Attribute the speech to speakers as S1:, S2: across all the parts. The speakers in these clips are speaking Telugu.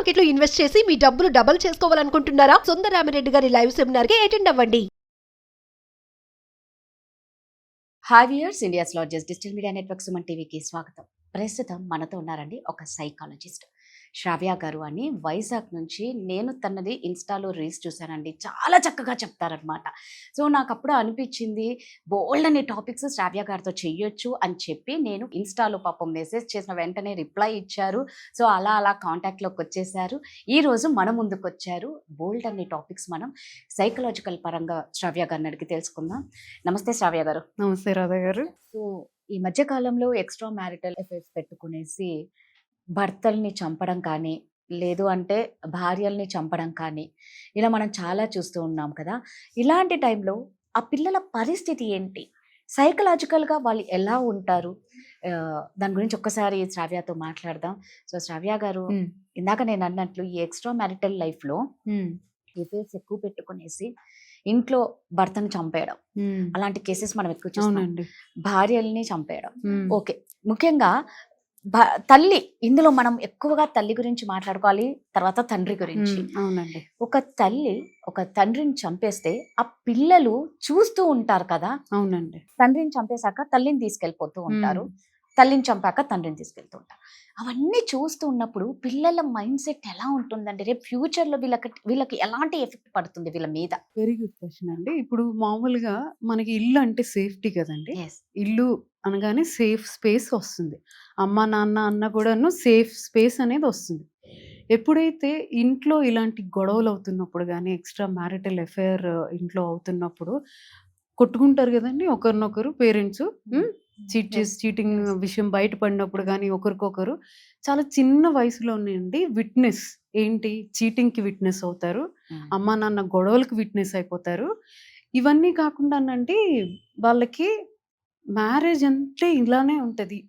S1: మార్కెట్ లో ఇన్వెస్ట్ చేసి మీ డబ్బులు డబుల్ చేసుకోవాలనుకుంటున్నారా? సుందరరామిరెడ్డి గారి లైవ్ సెమినార్ కి అటెండ్ అవ్వండి.
S2: Hi viewers, India's largest digital media network Suman టీవీకి స్వాగతం. ప్రస్తుతం మనతో ఉన్నారండి ఒక సైకాలజిస్ట్ శ్రావ్య గారు అని, వైజాగ్ నుంచి. నేను తనది ఇన్స్టాలో రీల్స్ చూశానండి, చాలా చక్కగా చెప్తారనమాట. సో నాకు అప్పుడు అనిపించింది బోల్డ్ అనే టాపిక్స్ శ్రావ్య గారితో చెయ్యొచ్చు అని చెప్పి నేను ఇన్స్టాలో పాపం మెసేజ్ చేసిన వెంటనే రిప్లై ఇచ్చారు. సో అలా అలా కాంటాక్ట్లోకి వచ్చేసారు. ఈరోజు మన ముందుకు వచ్చారు. బోల్డ్ అనే టాపిక్స్ మనం సైకలాజికల్ పరంగా శ్రావ్య గారిని అడిగి తెలుసుకుందాం. నమస్తే శ్రావ్య గారు.
S3: నమస్తే రాధా గారు.
S2: సో ఈ మధ్య కాలంలో ఎక్స్ట్రా మ్యారిటల్ అఫైర్స్ పెట్టుకునేసి భర్తల్ని చంపడం కానీ, లేదు అంటే భార్యల్ని చంపడం కానీ, ఇలా మనం చాలా చూస్తూ ఉన్నాం కదా. ఇలాంటి టైంలో ఆ పిల్లల పరిస్థితి ఏంటి, సైకలాజికల్గా వాళ్ళు ఎలా ఉంటారు, దాని గురించి ఒక్కసారి శ్రావ్యతో మాట్లాడదాం. సో శ్రావ్య గారు, ఇందాక నేను అన్నట్లు ఈ ఎక్స్ట్రా మ్యారిటల్ లైఫ్లో ఎఫైర్స్ ఎక్కువ పెట్టుకునేసి ఇంట్లో భర్తను చంపేయడం, అలాంటి కేసెస్ మనం ఎక్కువ చూస్తున్నాం. భార్యల్ని చంపేయడం ఓకే, ముఖ్యంగా తల్లి, ఇందులో మనం ఎక్కువగా తల్లి గురించి మాట్లాడుకోవాలి, తర్వాత తండ్రి గురించి.
S3: అవునండి.
S2: ఒక తల్లి ఒక తండ్రిని చంపేస్తే ఆ పిల్లలు చూస్తూ ఉంటారు కదా.
S3: అవునండి.
S2: తండ్రిని చంపేశాక తల్లిని తీసుకెళ్ళిపోతూ ఉంటారు, తల్లిని చంపాక తండ్రిని తీసుకెళ్తూ ఉంటారు. అవన్నీ చూస్తూ ఉన్నప్పుడు పిల్లల మైండ్ సెట్ ఎలా ఉంటుందండి? రేపు ఫ్యూచర్ లో వీళ్ళకి ఎలాంటి ఎఫెక్ట్ పడుతుంది వీళ్ళ మీద?
S3: వెరీ గుడ్ క్వశ్చన్ అండి. ఇప్పుడు మామూలుగా మనకి ఇల్లు అంటే సేఫ్టీ కదండి. ఇల్లు అనగానే సేఫ్ స్పేస్ వస్తుంది. అమ్మ నాన్న అన్న కూడాను సేఫ్ స్పేస్ అనేది వస్తుంది. ఎప్పుడైతే ఇంట్లో ఇలాంటి గొడవలు అవుతున్నప్పుడు కానీ, ఎక్స్ట్రా మ్యారిటల్ అఫైర్ ఇంట్లో అవుతున్నప్పుడు కొట్టుకుంటారు కదండి ఒకరినొకరు పేరెంట్స్. చీటింగ్ విషయం బయటపడినప్పుడు కానీ ఒకరికొకరు చాలా చిన్న వయసులోనే అండి విట్నెస్ ఏంటి, చీటింగ్కి విట్నెస్ అవుతారు, అమ్మా నాన్న గొడవలకు విట్నెస్ అయిపోతారు. ఇవన్నీ కాకుండా అండి వాళ్ళకి మ్యారేజ్ అంటే ఇలానే ఉంటుంది,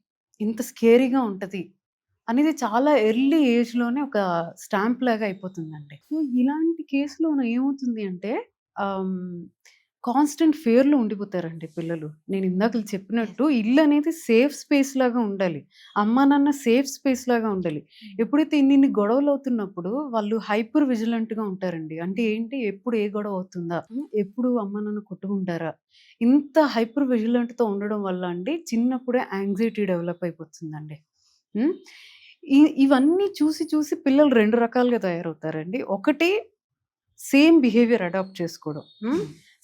S3: ఇంత స్కేరీగా ఉంటుంది అనేది చాలా ఎర్లీ ఏజ్లోనే ఒక స్టాంప్ లాగా అయిపోతుందండి. సో ఇలాంటి కేసులో ఏమవుతుంది అంటే కాన్స్టెంట్ ఫియర్లో ఉండిపోతారండి పిల్లలు. నేను ఇందాక చెప్పినట్టు ఇల్లు అనేది సేఫ్ స్పేస్ లాగా ఉండాలి, అమ్మ నాన్న సేఫ్ స్పేస్ లాగా ఉండాలి. ఎప్పుడైతే ఇన్ని గొడవలు అవుతున్నప్పుడు వాళ్ళు హైపర్ విజిలెంట్గా ఉంటారండి. అంటే ఏంటి, ఎప్పుడు ఏ గొడవ అవుతుందా, ఎప్పుడు అమ్మ నాన్న కొట్టుకుంటారా, ఇంత హైపర్ విజిలెంట్తో ఉండడం వల్ల అండి చిన్నప్పుడే యాంగ్జైటీ డెవలప్ అయిపోతుందండి. ఇవన్నీ చూసి చూసి పిల్లలు రెండు రకాలుగా తయారవుతారండి. ఒకటి సేమ్ బిహేవియర్ అడాప్ట్ చేసుకోవడం,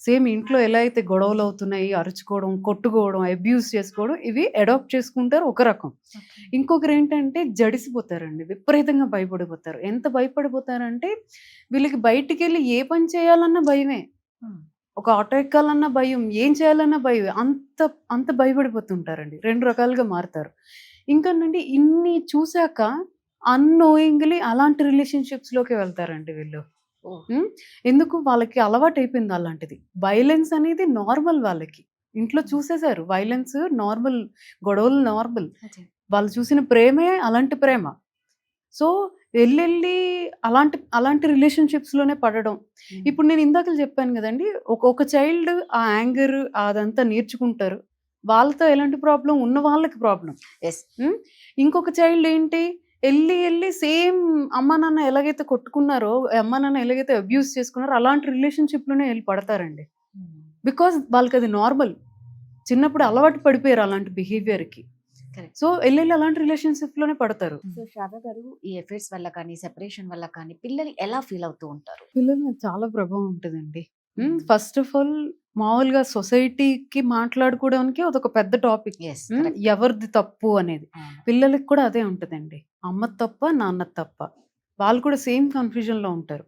S3: సేమ్ ఇంట్లో ఎలా అయితే గొడవలు అవుతున్నాయి, అరుచుకోవడం, కొట్టుకోవడం, అబ్యూస్ చేసుకోవడం, ఇవి అడాప్ట్ చేసుకుంటారు ఒక రకం. ఇంకొకరు ఏంటంటే జడిసిపోతారండి, విపరీతంగా భయపడిపోతారు. ఎంత భయపడిపోతారంటే వీళ్ళకి బయటికి వెళ్ళి ఏ పని చేయాలన్నా భయమే, ఒక ఆటో ఎక్కాలన్నా భయం, ఏం చేయాలన్నా భయం, అంత అంత భయపడిపోతుంటారండి. రెండు రకాలుగా మారుతారు. ఇంకానండి ఇన్ని చూశాక అన్నోయింగ్లీ అలాంటి రిలేషన్షిప్స్లోకి వెళ్తారండి వీళ్ళు. ఎందుకు, వాళ్ళకి అలవాటు అయిపోయింది అలాంటిది. వైలెన్స్ అనేది నార్మల్, వాళ్ళకి ఇంట్లో చూసేశారు వైలెన్స్ నార్మల్, గొడవలు నార్మల్, వాళ్ళు చూసిన ప్రేమే అలాంటి ప్రేమ. సో వెళ్ళి అలాంటి అలాంటి రిలేషన్షిప్స్లోనే పడడం. ఇప్పుడు నేను ఇందాక చెప్పాను కదండి, ఒక చైల్డ్ ఆ యాంగర్ అదంతా నేర్చుకుంటారు, వాళ్ళతో ఎలాంటి ప్రాబ్లం ఉన్న వాళ్ళకి ప్రాబ్లం. ఇంకొక చైల్డ్ ఏంటి, వెళ్ళి సేమ్ అమ్మ నాన్న ఎలాగైతే కొట్టుకున్నారో, అమ్మ నాన్న ఎలాగైతే అబ్యూస్ చేసుకున్నారో అలాంటి రిలేషన్షిప్లోనే వెళ్ళి పడతారండి. బికాజ్ వాళ్ళకి అది నార్మల్, చిన్నప్పుడు అలవాటు పడిపోయారు అలాంటి బిహేవియర్కి. సో వెళ్ళి అలాంటి రిలేషన్షిప్లోనే పడతారు.
S2: సో శ్రావ్య గారు, ఈ ఎఫైర్స్ వల్ల కానీ, సెపరేషన్ వల్ల కానీ పిల్లలు ఎలా ఫీల్ అవుతూ ఉంటారు?
S3: పిల్లలు చాలా ప్రభావం ఉంటుందండి. ఫస్ట్ ఆఫ్ ఆల్ మామూలుగా సొసైటీకి మాట్లాడుకోవడానికి అదొక పెద్ద టాపిక్, ఎవరిది తప్పు అనేది. పిల్లలకి కూడా అదే ఉంటుందండి, అమ్మ తప్ప నాన్న తప్ప. వాళ్ళు కూడా సేమ్ కన్ఫ్యూజన్లో ఉంటారు.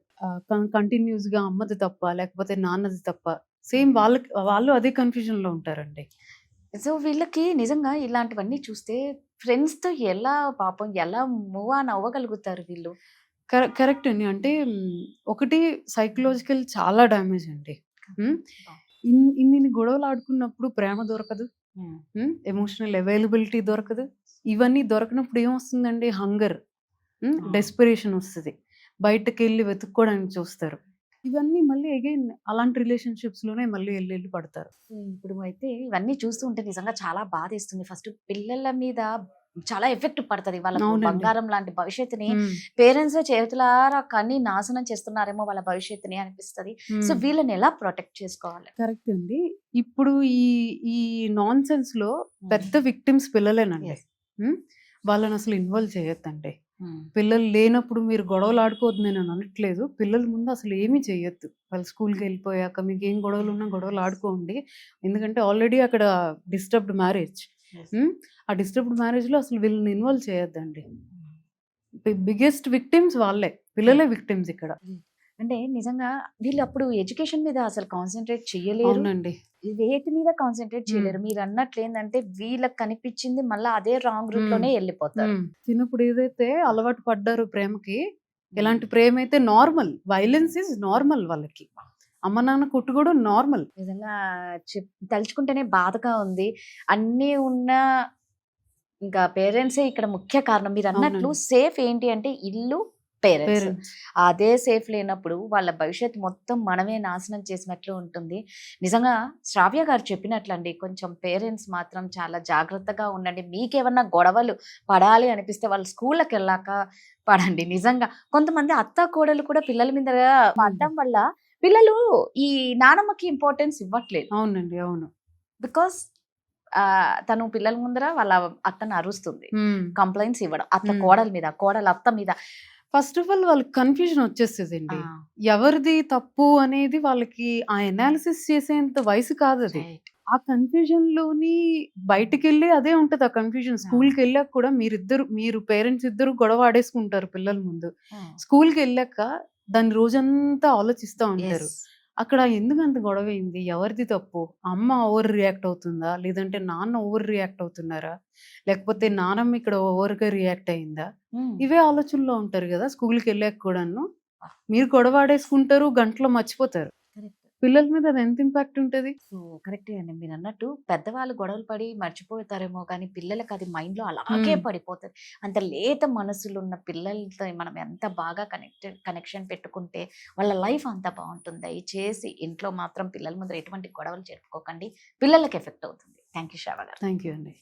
S3: కంటిన్యూస్గా అమ్మది తప్ప లేకపోతే నాన్నది తప్ప, సేమ్ వాళ్ళు అదే కన్ఫ్యూజన్లో ఉంటారండి.
S2: సో వీళ్ళకి నిజంగా ఇలాంటివన్నీ చూస్తే ఫ్రెండ్స్తో ఎలా పాపం ఎలా మూవ్ ఆన్ అవ్వగలుగుతారు వీళ్ళు?
S3: కరెక్ట్ అండి. అంటే ఒకటి సైకలాజికల్ చాలా డ్యామేజ్ అండి. ఇన్ని గొడవలు ఆడుకున్నప్పుడు ప్రేమ దొరకదు, ఎమోషనల్ అవైలబిలిటీ దొరకదు. ఇవన్నీ దొరకనప్పుడు ఏమొస్తుందండి, హంగర్, డెస్పిరేషన్ వస్తుంది, బయటకు వెళ్ళి వెతుక్కోవడానికి చూస్తారు. ఇవన్నీ మళ్ళీ అగైన్ అలాంటి రిలేషన్షిప్స్లోనే మళ్ళీ వెళ్ళి పడతారు.
S2: ఇప్పుడు అయితే ఇవన్నీ చూస్తూ ఉంటే నిజంగా చాలా బాధేస్తుంది. ఫస్ట్ పిల్లల మీద చాలా ఎఫెక్ట్ పడుతుంది వాళ్ళకు.
S3: అవునండి.
S2: బంగారం లాంటి భవిష్యత్తుని
S3: ఉమ్,
S2: పేరెంట్స్ చేతులారా కని నాశనం చేస్తున్నారేమో వాళ్ళ భవిష్యత్తుని అనిపిస్తది. సో
S3: ఉమ్.
S2: వీళ్ళని ఎలా ప్రొటెక్ట్ చేసుకోవాలి?
S3: కరెక్ట్ అండి. ఇప్పుడు ఈ నాన్ సెన్స్ లో పెద్ద విక్టిమ్స్ పిల్లలేనండి.
S2: Yes.
S3: వాళ్ళని అసలు ఇన్వాల్వ్ చేయొద్దండి. పిల్లలు లేనప్పుడు మీరు గొడవలు ఆడుకోవద్దు నేను అనట్లేదు. పిల్లల ముందు అసలు ఏమీ చేయొద్దు. వాళ్ళు స్కూల్కి వెళ్ళిపోయాక మీకు ఏం గొడవలు ఉన్నా గొడవలు ఆడుకోండి. ఎందుకంటే ఆల్రెడీ అక్కడ డిస్టర్బ్డ్ మ్యారేజ్. ఆ డిస్టర్బ్డ్ మ్యారేజ్లో అసలు వీళ్ళని ఇన్వాల్వ్ చేయొద్దండి. బిగ్గెస్ట్ విక్టిమ్స్ వాళ్ళే, పిల్లలే విక్టిమ్స్ ఇక్కడ.
S2: అంటే నిజంగా వీళ్ళు అప్పుడు ఎడ్యుకేషన్ మీద అసలు కాన్సన్ట్రేట్ చేయలేరు,
S3: అవునండి.
S2: వేటి మీద కాన్సన్ట్రేట్ చేయలేరు. మీరు అన్నట్లు ఏంటంటే వీళ్ళకి కనిపించింది మళ్ళీ అదే రాంగ్ రూట్ లోనే వెళ్ళిపోతారు.
S3: చిన్నప్పుడు ఏదైతే అలవాటు పడ్డారో ప్రేమకి, ఎలాంటి ప్రేమ అయితే నార్మల్, వైలెన్స్ ఇస్ నార్మల్ వాళ్ళకి. అమ్మ నాన్న కొట్టుకోవడం నార్మల్.
S2: నిజంగా తలుచుకుంటేనే బాధగా ఉంది. అన్నీ ఉన్న ఇంకా పేరెంట్సే ఇక్కడ ముఖ్య కారణం. మీరు అన్నట్లు
S3: అవునండి.
S2: సేఫ్ ఏంటి అంటే ఇల్లు, పేరెంట్స్.
S3: పేరెంట్స్.
S2: అదే సేఫ్ లేనప్పుడు వాళ్ళ భవిష్యత్తు మొత్తం మనమే నాశనం చేసినట్లు ఉంటుంది. నిజంగా శ్రావ్య గారు చెప్పినట్లండి, కొంచెం పేరెంట్స్ మాత్రం చాలా జాగ్రత్తగా ఉండండి. మీకేమన్నా గొడవలు పడాలి అనిపిస్తే వాళ్ళు స్కూళ్ళకి వెళ్ళాక పడండి. నిజంగా కొంతమంది అత్త కోడలు కూడా పిల్లల మీద పడడం వల్ల పిల్లలు ఈ నానమ్మకి ఇంపార్టెన్స్ ఇవ్వట్లేదు.
S3: అవునండి. అవును.
S2: బికాస్ తను పిల్లల ముందర వాళ్ళ అత్తను అరుస్తుంది, కంప్లైంట్స్ ఇవ్వడం అత్త కోడల మీద, కోడలు అత్త మీద.
S3: ఫస్ట్ ఆఫ్ ఆల్ వాళ్ళకి కన్ఫ్యూజన్ వచ్చేస్తుందండి. ఎవరిది తప్పు అనేది వాళ్ళకి ఆ ఎనాలిసిస్ చేసేంత వయసు కాదు అది. ఆ కన్ఫ్యూజన్ లోని బయటికి వెళ్ళి అదే ఉంటది. ఆ కన్ఫ్యూజన్ స్కూల్కి వెళ్ళాక కూడా మీరు పేరెంట్స్ ఇద్దరు గొడవ ఆడేసుకుంటారు పిల్లల ముందు. స్కూల్కి వెళ్ళాక దాని రోజంతా ఆలోచిస్తూ ఉంటారు. అక్కడ ఎందుకు అంత గొడవ అయింది, ఎవరిది తప్పు, అమ్మ ఓవర్ రియాక్ట్ అవుతుందా, లేదంటే నాన్న ఓవర్ రియాక్ట్ అవుతున్నారా, లేకపోతే నానమ్మ ఇక్కడ ఓవర్గా రియాక్ట్ అయిందా, ఇవే ఆలోచనలో ఉంటారు కదా. స్కూల్కి వెళ్ళాక కూడాను మీరు గొడవ ఆడేసుకుంటారు, గంటలో మర్చిపోతారు. పిల్లల మీద అది ఎంత ఇంపాక్ట్ ఉంటుంది.
S2: సో కరెక్టే అండి మీరు అన్నట్టు. పెద్దవాళ్ళు గొడవలు పడి మర్చిపోతారేమో కానీ పిల్లలకి అది మైండ్ లో అలాగే పడిపోతుంది. అంత లేత మనసులు ఉన్న పిల్లలతో మనం ఎంత బాగా కనెక్షన్ పెట్టుకుంటే వాళ్ళ లైఫ్ అంతా బాగుంటుంది. దయచేసి ఇంట్లో మాత్రం పిల్లల ముందర ఎటువంటి గొడవలు జరుపుకోకండి, పిల్లలకి ఎఫెక్ట్ అవుతుంది. థ్యాంక్ యూ శ్రావ్య గారు.
S3: థ్యాంక్ యూ అండి.